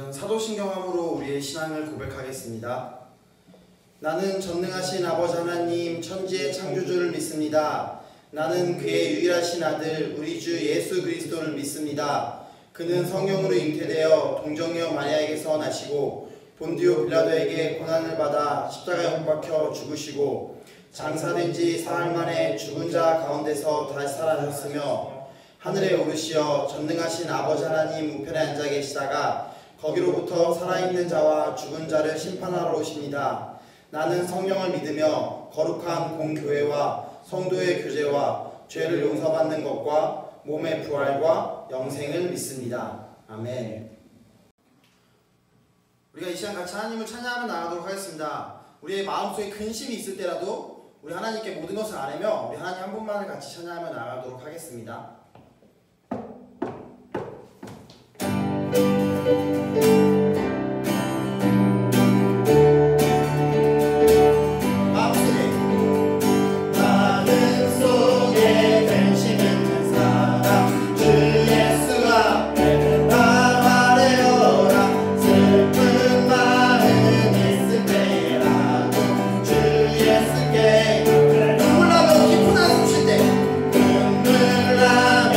저는 사도신경함으로 우리의 신앙을 고백하겠습니다. 나는 전능하신 아버지 하나님 천지의 창조주를 믿습니다. 나는 그의 유일하신 아들 우리 주 예수 그리스도를 믿습니다. 그는 성령으로 잉태되어 동정녀 마리아에게서 나시고 본디오 빌라도에게 고난을 받아 십자가에 못 박혀 죽으시고 장사된 지 사흘 만에 죽은 자 가운데서 다시 살아나셨으며 하늘에 오르시어 전능하신 아버지 하나님 우편에 앉아 계시다가 거기로부터 살아있는 자와 죽은 자를 심판하러 오십니다. 나는 성령을 믿으며 거룩한 공교회와 성도의 교제와 죄를 용서받는 것과 몸의 부활과 영생을 믿습니다. 아멘. 우리가 이 시간 같이 하나님을 찬양하며 나가도록 하겠습니다. 우리의 마음속에 근심이 있을 때라도 우리 하나님께 모든 것을 아뢰며 우리 하나님 한 분만을 같이 찬양하며 나가도록 하겠습니다. 눈물 나면 깊은 한숨 쉴 때 눈물 나면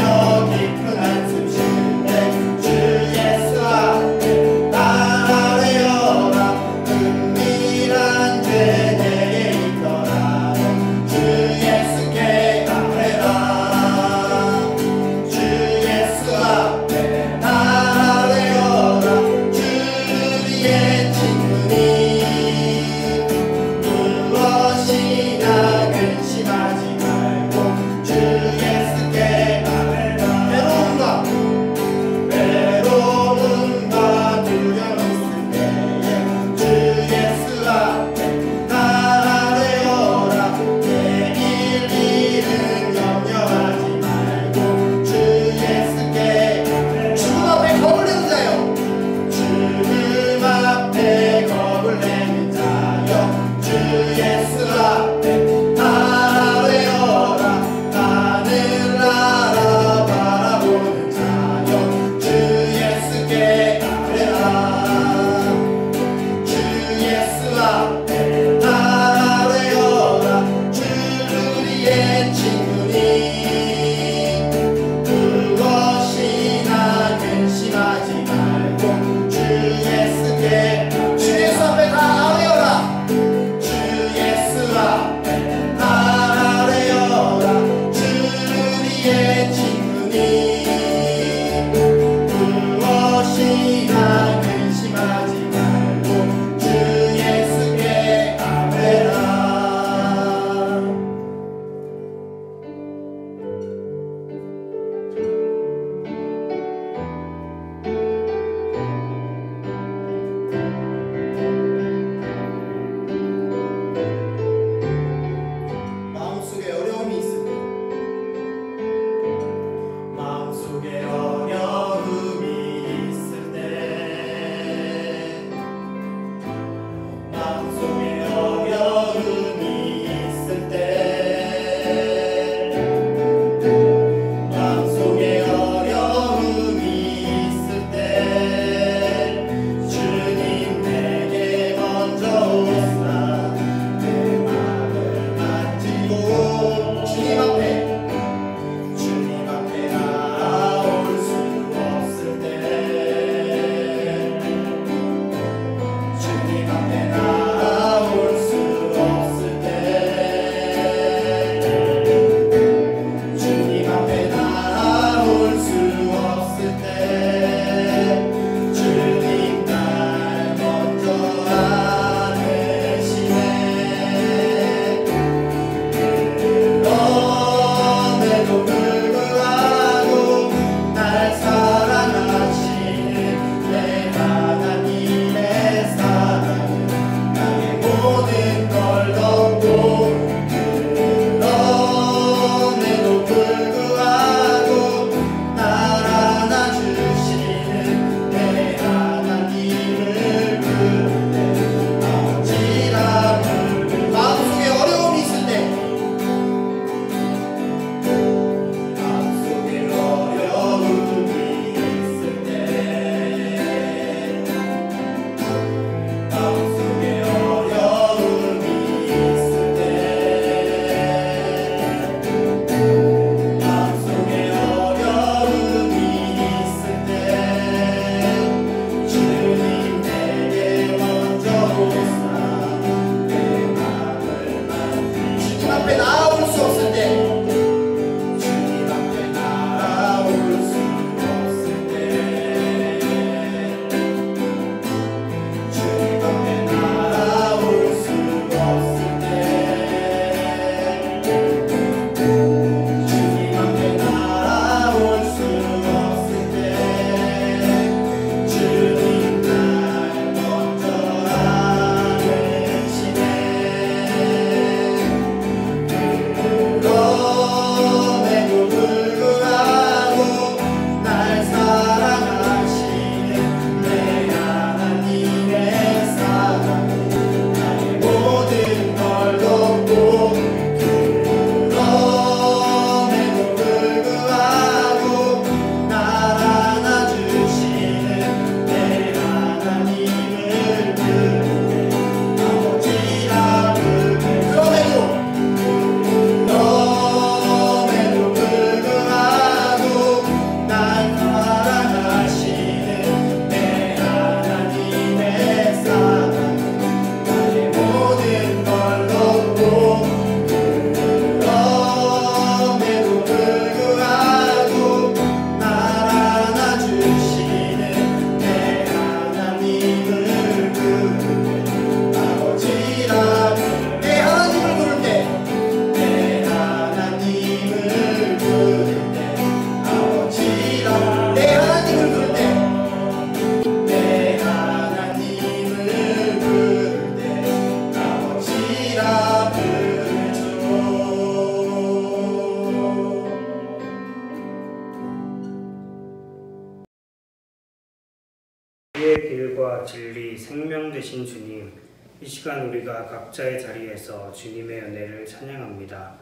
우리의 길과 진리, 생명 되신 주님, 이 시간 우리가 각자의 자리에서 주님의 은혜를 찬양합니다.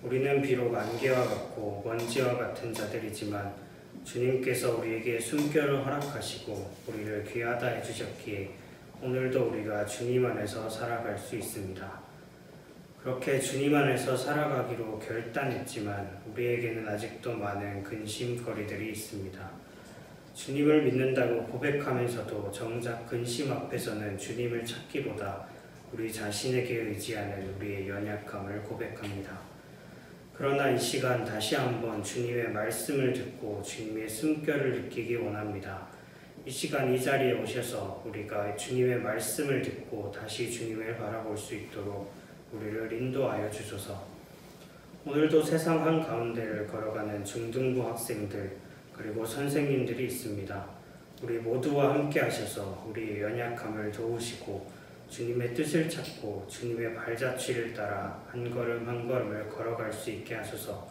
우리는 비록 안개와 같고 먼지와 같은 자들이지만 주님께서 우리에게 숨결을 허락하시고 우리를 귀하다 해주셨기에 오늘도 우리가 주님 안에서 살아갈 수 있습니다. 그렇게 주님 안에서 살아가기로 결단했지만 우리에게는 아직도 많은 근심거리들이 있습니다. 주님을 믿는다고 고백하면서도 정작 근심 앞에서는 주님을 찾기보다 우리 자신에게 의지하는 우리의 연약함을 고백합니다. 그러나 이 시간 다시 한번 주님의 말씀을 듣고 주님의 숨결을 느끼기 원합니다. 이 시간 이 자리에 오셔서 우리가 주님의 말씀을 듣고 다시 주님을 바라볼 수 있도록 우리를 인도하여 주소서. 오늘도 세상 한가운데를 걸어가는 중등부 학생들 그리고 선생님들이 있습니다. 우리 모두와 함께 하셔서 우리의 연약함을 도우시고 주님의 뜻을 찾고 주님의 발자취를 따라 한 걸음 한 걸음을 걸어갈 수 있게 하소서.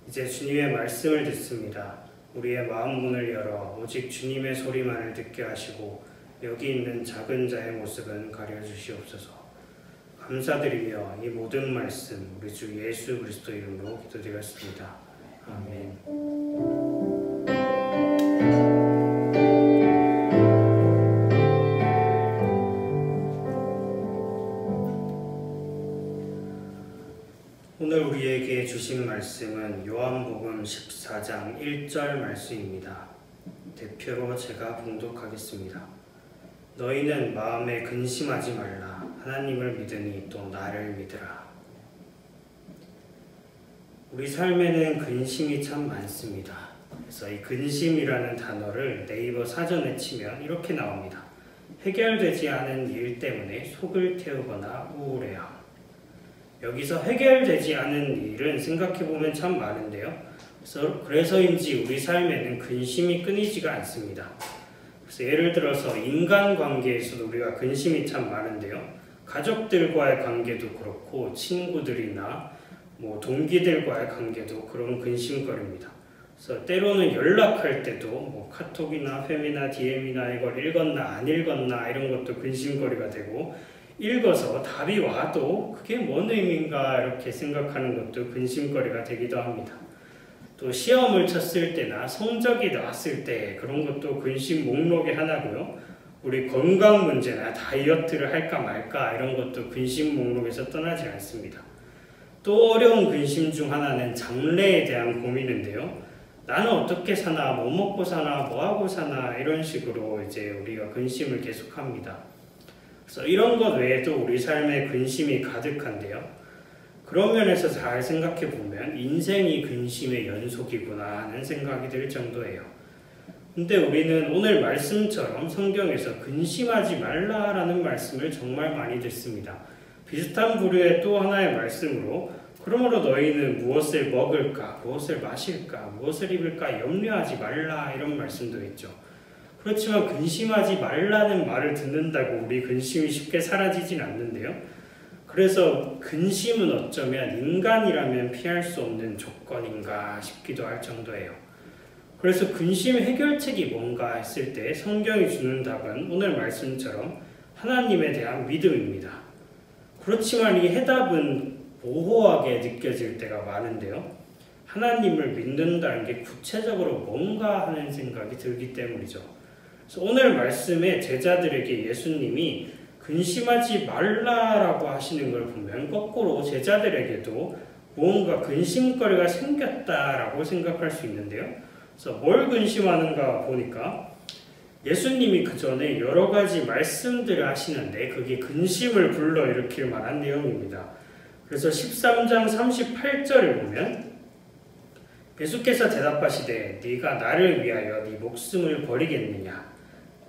이제 주님의 말씀을 듣습니다. 우리의 마음 문을 열어 오직 주님의 소리만을 듣게 하시고 여기 있는 작은 자의 모습은 가려주시옵소서. 감사드리며 이 모든 말씀 우리 주 예수 그리스도 이름으로 기도드렸습니다. 아멘. 오늘 우리에게 주신 말씀은 요한복음 14장 1절 말씀입니다. 대표로 제가 봉독하겠습니다. 너희는 마음에 근심하지 말라. 하나님을 믿으니 또 나를 믿으라. 우리 삶에는 근심이 참 많습니다. 그래서 이 근심이라는 단어를 네이버 사전에 치면 이렇게 나옵니다. 해결되지 않은 일 때문에 속을 태우거나 우울해함. 여기서 해결되지 않은 일은 생각해보면 참 많은데요. 그래서인지 우리 삶에는 근심이 끊이지가 않습니다. 그래서 예를 들어서 인간관계에서도 우리가 근심이 참 많은데요. 가족들과의 관계도 그렇고 친구들이나 동기들과의 관계도 그런 근심거리입니다. 그래서 때로는 연락할 때도 카톡이나 페미나 DM이나 이걸 읽었나 안 읽었나 이런 것도 근심거리가 되고 읽어서 답이 와도 그게 뭔 의미인가 이렇게 생각하는 것도 근심거리가 되기도 합니다. 또 시험을 쳤을 때나 성적이 나왔을 때 그런 것도 근심 목록의 하나고요. 우리 건강 문제나 다이어트를 할까 말까 이런 것도 근심 목록에서 떠나지 않습니다. 또 어려운 근심 중 하나는 장래에 대한 고민인데요. 나는 어떻게 사나, 뭐 먹고 사나, 뭐 하고 사나 이런 식으로 이제 우리가 근심을 계속합니다. 그래서 이런 것 외에도 우리 삶에 근심이 가득한데요. 그런 면에서 잘 생각해 보면 인생이 근심의 연속이구나 하는 생각이 들 정도예요. 근데 우리는 오늘 말씀처럼 성경에서 근심하지 말라라는 말씀을 정말 많이 듣습니다. 비슷한 부류의 또 하나의 말씀으로 그러므로 너희는 무엇을 먹을까, 무엇을 마실까, 무엇을 입을까 염려하지 말라 이런 말씀도 있죠. 그렇지만 근심하지 말라는 말을 듣는다고 우리 근심이 쉽게 사라지진 않는데요. 그래서 근심은 어쩌면 인간이라면 피할 수 없는 조건인가 싶기도 할 정도예요. 그래서 근심 해결책이 뭔가 했을 때 성경이 주는 답은 오늘 말씀처럼 하나님에 대한 믿음입니다. 그렇지만 이 해답은 모호하게 느껴질 때가 많은데요. 하나님을 믿는다는 게 구체적으로 뭔가 하는 생각이 들기 때문이죠. 그래서 오늘 말씀에 제자들에게 예수님이 근심하지 말라라고 하시는 걸 보면 거꾸로 제자들에게도 무언가 근심거리가 생겼다라고 생각할 수 있는데요. 그래서 뭘 근심하는가 보니까 예수님이 그 전에 여러 가지 말씀들을 하시는데 그게 근심을 불러일으킬 만한 내용입니다. 그래서 13장 38절을 보면 예수께서 대답하시되 네가 나를 위하여 네 목숨을 버리겠느냐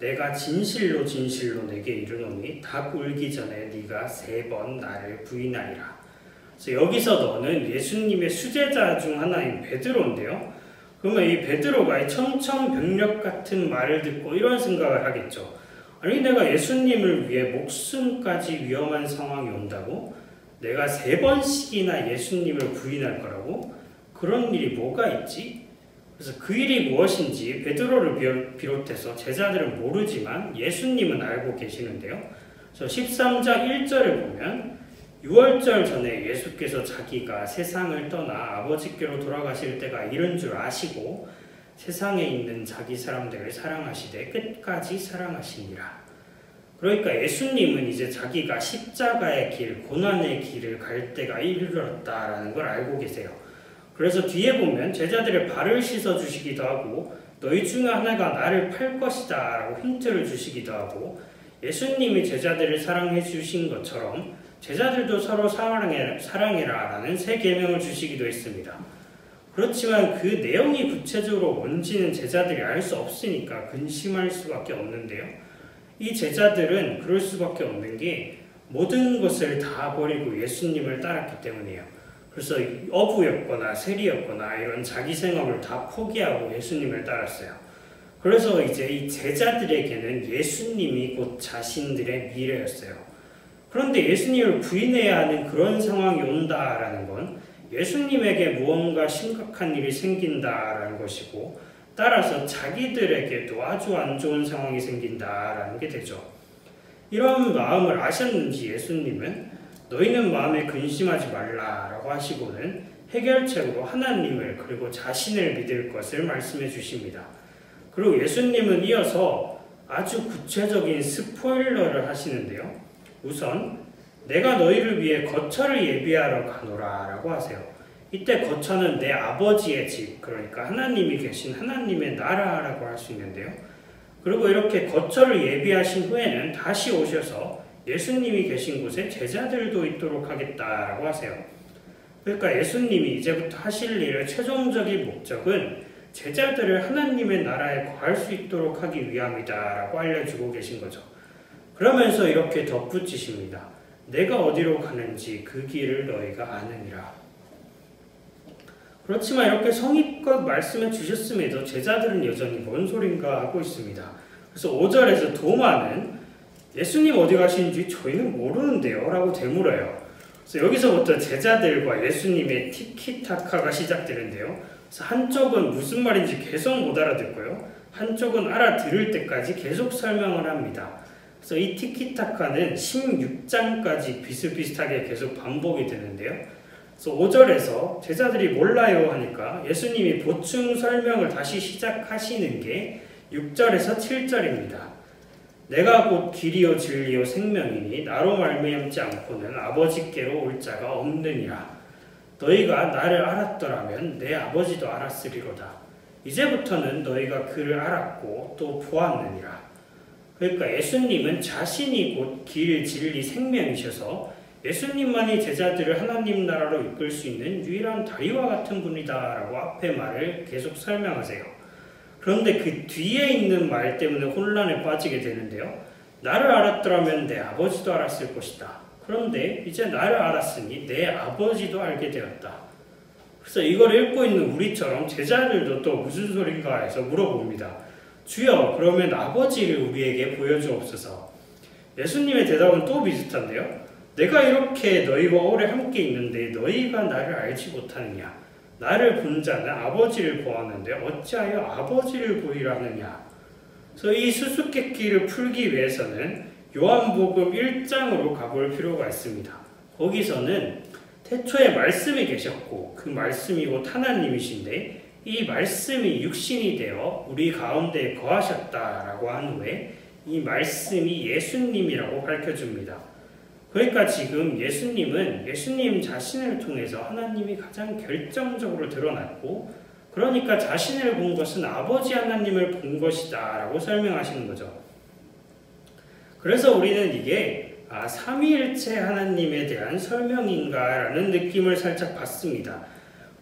내가 진실로 진실로 내게 이르노니 닭 울기 전에 네가 3번 나를 부인하리라. 그래서 여기서 너는 예수님의 수제자 중 하나인 베드로인데요. 그러면 이 베드로가 이 청천벽력 같은 말을 듣고 이런 생각을 하겠죠. 아니 내가 예수님을 위해 목숨까지 위험한 상황이 온다고? 내가 3번씩이나 예수님을 부인할 거라고? 그런 일이 뭐가 있지? 그래서 그 일이 무엇인지 베드로를 비롯해서 제자들은 모르지만 예수님은 알고 계시는데요. 그래서 13장 1절을 보면 6월절 전에 예수께서 자기가 세상을 떠나 아버지께로 돌아가실 때가 이른 줄 아시고 세상에 있는 자기 사람들을 사랑하시되 끝까지 사랑하시니라. 그러니까 예수님은 이제 자기가 십자가의 길, 고난의 길을 갈 때가 이르렀다라는 걸 알고 계세요. 그래서 뒤에 보면 제자들의 발을 씻어주시기도 하고 너희 중에 하나가 나를 팔 것이다 라고 힌트를 주시기도 하고 예수님이 제자들을 사랑해 주신 것처럼 제자들도 서로 사랑해라 라는 새 계명을 주시기도 했습니다. 그렇지만 그 내용이 구체적으로 뭔지는 제자들이 알 수 없으니까 근심할 수밖에 없는데요. 이 제자들은 그럴 수밖에 없는 게 모든 것을 다 버리고 예수님을 따랐기 때문이에요. 그래서 어부였거나 세리였거나 이런 자기 생업을 다 포기하고 예수님을 따랐어요. 그래서 이제 이 제자들에게는 예수님이 곧 자신들의 미래였어요. 그런데 예수님을 부인해야 하는 그런 상황이 온다라는 건 예수님에게 무언가 심각한 일이 생긴다라는 것이고 따라서 자기들에게도 아주 안 좋은 상황이 생긴다라는 게 되죠. 이런 마음을 아셨는지 예수님은 너희는 마음에 근심하지 말라라고 하시고는 해결책으로 하나님을 그리고 자신을 믿을 것을 말씀해 주십니다. 그리고 예수님은 이어서 아주 구체적인 스포일러를 하시는데요. 우선 내가 너희를 위해 거처를 예비하러 가노라 라고 하세요. 이때 거처는 내 아버지의 집, 그러니까 하나님이 계신 하나님의 나라라고 할 수 있는데요. 그리고 이렇게 거처를 예비하신 후에는 다시 오셔서 예수님이 계신 곳에 제자들도 있도록 하겠다라고 하세요. 그러니까 예수님이 이제부터 하실 일의 최종적인 목적은 제자들을 하나님의 나라에 거할 수 있도록 하기 위함이다라고 알려주고 계신 거죠. 그러면서 이렇게 덧붙이십니다. 내가 어디로 가는지 그 길을 너희가 아느니라. 그렇지만 이렇게 성의껏 말씀해 주셨음에도 제자들은 여전히 뭔 소린가 하고 있습니다. 그래서 5절에서 도마는 예수님 어디 가시는지 저희는 모르는데요 라고 되물어요. 그래서 여기서부터 제자들과 예수님의 티키타카가 시작되는데요. 그래서 한쪽은 무슨 말인지 계속 못 알아듣고요. 한쪽은 알아들을 때까지 계속 설명을 합니다. 그래서 이 티키타카는 16장까지 비슷비슷하게 계속 반복이 되는데요. 그래서 5절에서 제자들이 몰라요 하니까 예수님이 보충 설명을 다시 시작하시는 게 6절에서 7절입니다. 내가 곧 길이요 진리요 생명이니 나로 말미암지 않고는 아버지께로 올 자가 없느니라. 너희가 나를 알았더라면 내 아버지도 알았으리로다. 이제부터는 너희가 그를 알았고 또 보았느니라. 그러니까 예수님은 자신이 곧 길, 진리, 생명이셔서 예수님만이 제자들을 하나님 나라로 이끌 수 있는 유일한 다리와 같은 분이다라고 앞에 말을 계속 설명하세요. 그런데 그 뒤에 있는 말 때문에 혼란에 빠지게 되는데요. 나를 알았더라면 내 아버지도 알았을 것이다. 그런데 이제 나를 알았으니 내 아버지도 알게 되었다. 그래서 이걸 읽고 있는 우리처럼 제자들도 또 무슨 소린가 해서 물어봅니다. 주여, 그러면 아버지를 우리에게 보여주옵소서. 예수님의 대답은 또 비슷한데요. 내가 이렇게 너희와 오래 함께 있는데 너희가 나를 알지 못하느냐? 나를 본 자는 아버지를 보았는데 어찌하여 아버지를 보이라 하느냐? 그래서 이 수수께끼를 풀기 위해서는 요한복음 1장으로 가볼 필요가 있습니다. 거기서는 태초에 말씀이 계셨고 그 말씀이 곧 하나님이신데 이 말씀이 육신이 되어 우리 가운데 거하셨다라고 한 후에 이 말씀이 예수님이라고 밝혀줍니다. 그러니까 지금 예수님은 예수님 자신을 통해서 하나님이 가장 결정적으로 드러났고 그러니까 자신을 본 것은 아버지 하나님을 본 것이다 라고 설명하시는 거죠. 그래서 우리는 이게 삼위일체 하나님에 대한 설명인가 라는 느낌을 살짝 받습니다.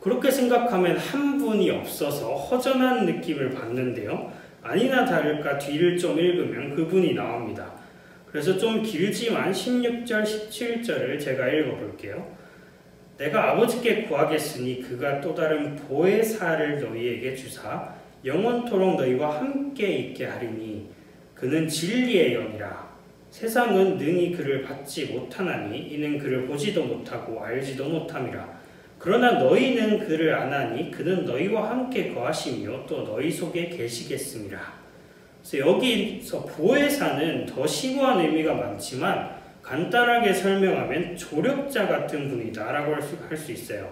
그렇게 생각하면 한 분이 없어서 허전한 느낌을 받는데요. 아니나 다를까 뒤를 좀 읽으면 그분이 나옵니다. 그래서 좀 길지만 16절, 17절을 제가 읽어볼게요. 내가 아버지께 구하겠으니 그가 또 다른 보혜사를 너희에게 주사 영원토록 너희와 함께 있게 하리니 그는 진리의 영이라. 세상은 능히 그를 받지 못하나니 이는 그를 보지도 못하고 알지도 못함이라. 그러나 너희는 그를 아나니 그는 너희와 함께 거하시며 또 너희 속에 계시겠습니다. 그래서 여기서 보혜사는 더 심오한 의미가 많지만 간단하게 설명하면 조력자 같은 분이다 라고 할 수 있어요.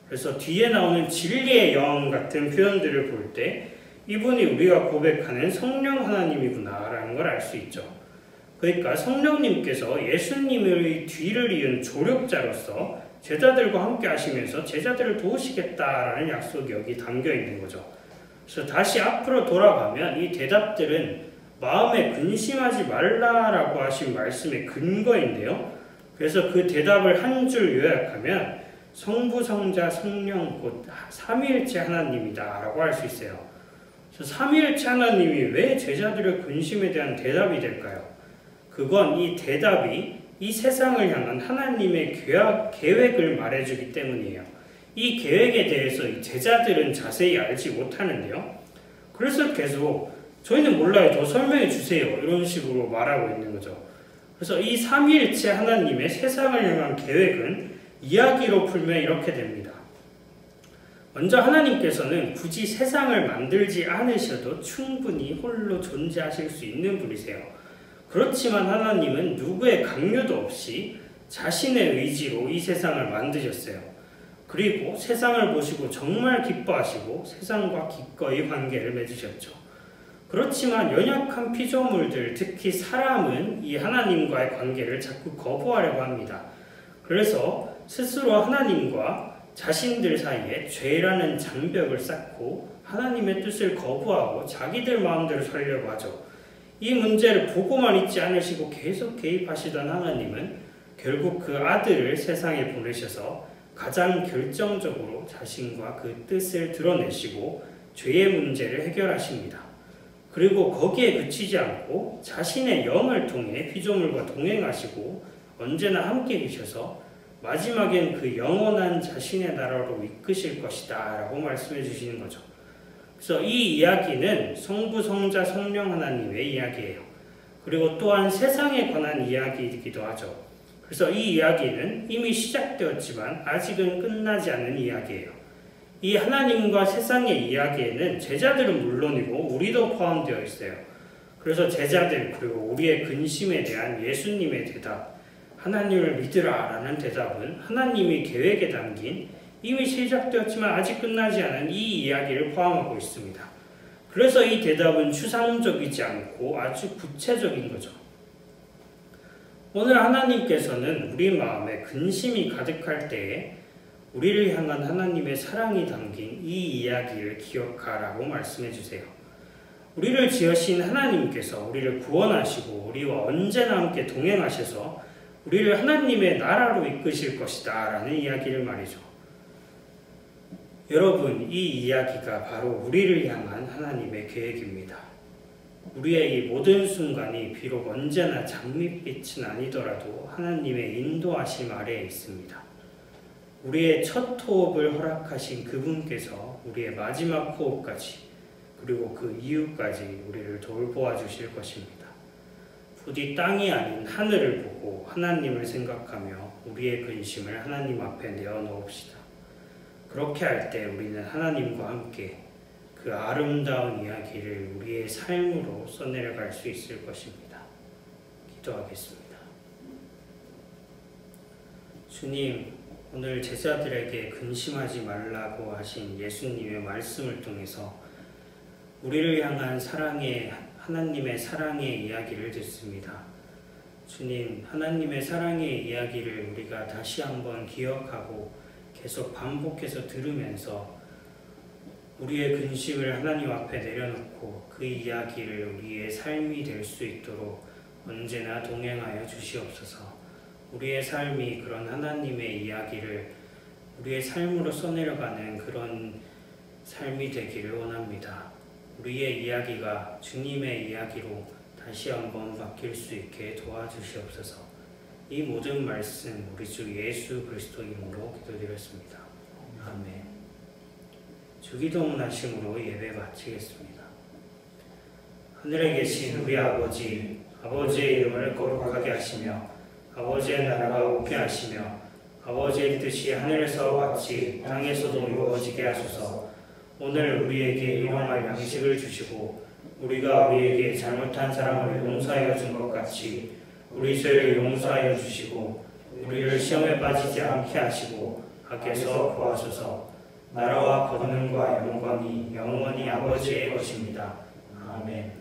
그래서 뒤에 나오는 진리의 영 같은 표현들을 볼 때 이분이 우리가 고백하는 성령 하나님이구나 라는 걸 알 수 있죠. 그러니까 성령님께서 예수님의 뒤를 이은 조력자로서 제자들과 함께 하시면서 제자들을 도우시겠다라는 약속이 여기 담겨 있는 거죠. 그래서 다시 앞으로 돌아가면 이 대답들은 마음에 근심하지 말라라고 하신 말씀의 근거인데요. 그래서 그 대답을 한 줄 요약하면 성부, 성자, 성령 곧 삼위일체 하나님이다 라고 할 수 있어요. 그래서 삼위일체 하나님이 왜 제자들의 근심에 대한 대답이 될까요? 그건 이 대답이 이 세상을 향한 하나님의 계획을 말해주기 때문이에요. 이 계획에 대해서 이 제자들은 자세히 알지 못하는데요. 그래서 계속 저희는 몰라요. 더 설명해 주세요. 이런 식으로 말하고 있는 거죠. 그래서 이 삼위일체 하나님의 세상을 향한 계획은 이야기로 풀면 이렇게 됩니다. 먼저 하나님께서는 굳이 세상을 만들지 않으셔도 충분히 홀로 존재하실 수 있는 분이세요. 그렇지만 하나님은 누구의 강요도 없이 자신의 의지로 이 세상을 만드셨어요. 그리고 세상을 보시고 정말 기뻐하시고 세상과 기꺼이 관계를 맺으셨죠. 그렇지만 연약한 피조물들, 특히 사람은 이 하나님과의 관계를 자꾸 거부하려고 합니다. 그래서 스스로 하나님과 자신들 사이에 죄라는 장벽을 쌓고 하나님의 뜻을 거부하고 자기들 마음대로 살려고 하죠. 이 문제를 보고만 있지 않으시고 계속 개입하시던 하나님은 결국 그 아들을 세상에 보내셔서 가장 결정적으로 자신과 그 뜻을 드러내시고 죄의 문제를 해결하십니다. 그리고 거기에 그치지 않고 자신의 영을 통해 피조물과 동행하시고 언제나 함께 계셔서 마지막엔 그 영원한 자신의 나라로 이끄실 것이다 라고 말씀해 주시는 거죠. 그래서 이 이야기는 성부, 성자, 성령 하나님의 이야기예요. 그리고 또한 세상에 관한 이야기이기도 하죠. 그래서 이 이야기는 이미 시작되었지만 아직은 끝나지 않은 이야기예요. 이 하나님과 세상의 이야기에는 제자들은 물론이고 우리도 포함되어 있어요. 그래서 제자들 그리고 우리의 근심에 대한 예수님의 대답, 하나님을 믿으라 라는 대답은 하나님의 계획에 담긴 이미 시작되었지만 아직 끝나지 않은 이 이야기를 포함하고 있습니다. 그래서 이 대답은 추상적이지 않고 아주 구체적인 거죠. 오늘 하나님께서는 우리 마음에 근심이 가득할 때에 우리를 향한 하나님의 사랑이 담긴 이 이야기를 기억하라고 말씀해 주세요. 우리를 지으신 하나님께서 우리를 구원하시고 우리와 언제나 함께 동행하셔서 우리를 하나님의 나라로 이끄실 것이다 라는 이야기를 말이죠. 여러분, 이 이야기가 바로 우리를 향한 하나님의 계획입니다. 우리의 이 모든 순간이 비록 언제나 장밋빛은 아니더라도 하나님의 인도하심 아래에 있습니다. 우리의 첫 호흡을 허락하신 그분께서 우리의 마지막 호흡까지 그리고 그 이후까지 우리를 돌보아 주실 것입니다. 부디 땅이 아닌 하늘을 보고 하나님을 생각하며 우리의 근심을 하나님 앞에 내어놓읍시다. 그렇게 할 때 우리는 하나님과 함께 그 아름다운 이야기를 우리의 삶으로 써내려갈 수 있을 것입니다. 기도하겠습니다. 주님, 오늘 제자들에게 근심하지 말라고 하신 예수님의 말씀을 통해서 우리를 향한 하나님의 사랑의 이야기를 듣습니다. 주님, 하나님의 사랑의 이야기를 우리가 다시 한번 기억하고 계속 반복해서 들으면서 우리의 근심을 하나님 앞에 내려놓고 그 이야기를 우리의 삶이 될 수 있도록 언제나 동행하여 주시옵소서. 우리의 삶이 그런 하나님의 이야기를 우리의 삶으로 써내려가는 그런 삶이 되기를 원합니다. 우리의 이야기가 주님의 이야기로 다시 한번 바뀔 수 있게 도와주시옵소서. 이 모든 말씀 우리 주 예수 그리스도 이름으로 기도드렸습니다. 아멘. 주기도문 하심으로 예배 마치겠습니다. 하늘에 계신 우리 아버지, 아버지의 이름을 거룩하게 하시며 아버지의 나라가 오게 하시며 아버지의 뜻이 하늘에서 같이 땅에서도 이루어지게 하소서. 오늘 우리에게 일용할 양식을 주시고 우리가 우리에게 잘못한 사람을 용서하여 준 것 같이 우리 죄를 용서하여 주시고 우리를 시험에 빠지지 않게 하시고 악에서 구하소서. 나라와 권능과 영광이 영원히 아버지의 것입니다. 아멘.